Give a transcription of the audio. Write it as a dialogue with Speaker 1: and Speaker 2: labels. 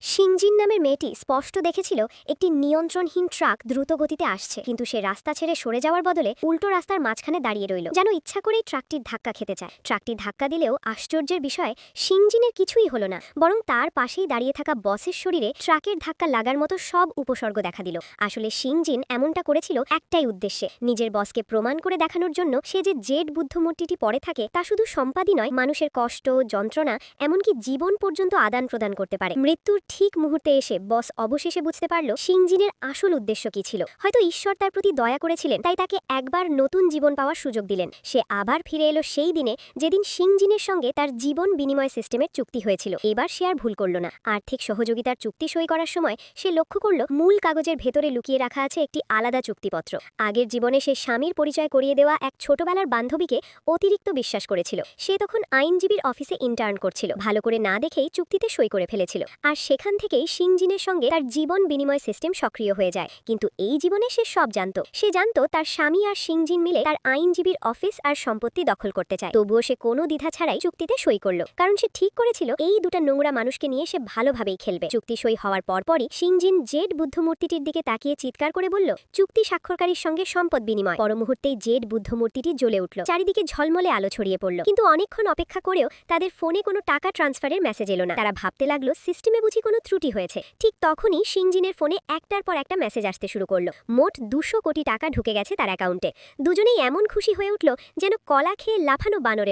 Speaker 1: শিংজিন নামের মেয়েটি স্পষ্ট দেখেছিল একটি নিয়ন্ত্রণহীন ট্রাক দ্রুত গতিতে আসছে, কিন্তু সে রাস্তা ছেড়ে সরে যাওয়ার বদলে উল্টো রাস্তার মাঝখানে দাঁড়িয়ে রইল, যেন ইচ্ছা করেই ট্রাকটির ধাক্কা খেতে চায়। ট্রাকটি ধাক্কা দিলেও আশ্চর্যের বিষয় শিংজিনের কিছুই হলো না, বরং তার পাশেই দাঁড়িয়ে থাকা বসের শরীরে ট্রাকের ধাক্কা লাগার মতো সব উপসর্গ দেখা দিল। আসলে শিংজিন এমনটা করেছিল একটাই উদ্দেশ্যে, নিজের বসকে প্রমাণ করে দেখানোর জন্য সে যে জেড বুদ্ধমূর্তিটি পরে থাকে তা শুধু সম্পাদই নয়, মানুষের কষ্ট, যন্ত্রণা, এমনকি জীবন পর্যন্ত আদান প্রদান করতে পারে। মৃত্যুর ঠিক মুহূর্তে এসে বস অবশেষে বুঝতে পারল শিংজিনের আসল উদ্দেশ্য কি ছিল। হয়তো ঈশ্বর তার প্রতি দয়া করেছিলেন, তাই তাকে একবার নতুন জীবন পাওয়ার সুযোগ দিলেন। সে আবার ফিরে এলো সেই দিনে যেদিন শিংজিনের সঙ্গে তার জীবন বিনিময় সিস্টেমের চুক্তি হয়েছিল। এবার সে আর ভুল করল না। আর্থিক সহযোগিতার চুক্তি সই করার সময় সে লক্ষ্য করল মূল কাগজের ভেতরে লুকিয়ে রাখা আছে একটি আলাদা চুক্তিপত্র। আগের জীবনে সে স্বামীর পরিচয় করিয়ে দেওয়া এক ছোটবেলার বান্ধবীকে অতিরিক্ত বিশ্বাস করেছিল। সে তখন আইনজীবীর অফিসে ইন্টার্ন করছিল, ভালো করে না দেখেই চুক্তিতে সই করে ফেলেছিল। আর সেখান থেকেই শিংজিনের সঙ্গে তার জীবন বিনিময় সিস্টেম সক্রিয় হয়ে যায়। কিন্তু এই জীবনে সে সব জানত। সে জানত তার স্বামী আর শিংজিন মিলে তার আইনজীবীর অফিস আর সম্পত্তি দখল করতে চায়। তবুও সে কোনো দ্বিধা ছাড়াই চুক্তিতে সই করল, কারণ সে ঠিক করেছিল এই দুটা নোংরা মানুষকে নিয়ে সে ভালোভাবেই খেলবে। চুক্তি সই হওয়ার পরপরই শিংজিন জেড বুদ্ধমূর্তিটির দিকে তাকিয়ে চিৎকার করে বলল, চুক্তি স্বাক্ষরকারীর সঙ্গে সম্পদ বিনিময়। পর মুহূর্তেই জেড বুদ্ধমূর্তিটি জ্বলে উঠল, চারিদিকে ঝলমলে আলো ছড়িয়ে পড়ল। কিন্তু অনেকক্ষণ অপেক্ষা করেও তাদের ফোনে কোনো টাকা ট্রান্সফারের মেসেজ এলো না। তারা ভাবতে লাগলো সিস্টেমে বুঝি কোনো ত্রুটি হয়েছে। ঠিক তখনই শিংজিনের ফোনে একটার পর একটা মেসেজ আসতে শুরু করলো। মোট 200 কোটি টাকা ঢুকে গেছে তার অ্যাকাউন্টে। দুজনেই এমন খুশি হয়ে উঠল যেন কলা খেয়ে লাফানো বানরের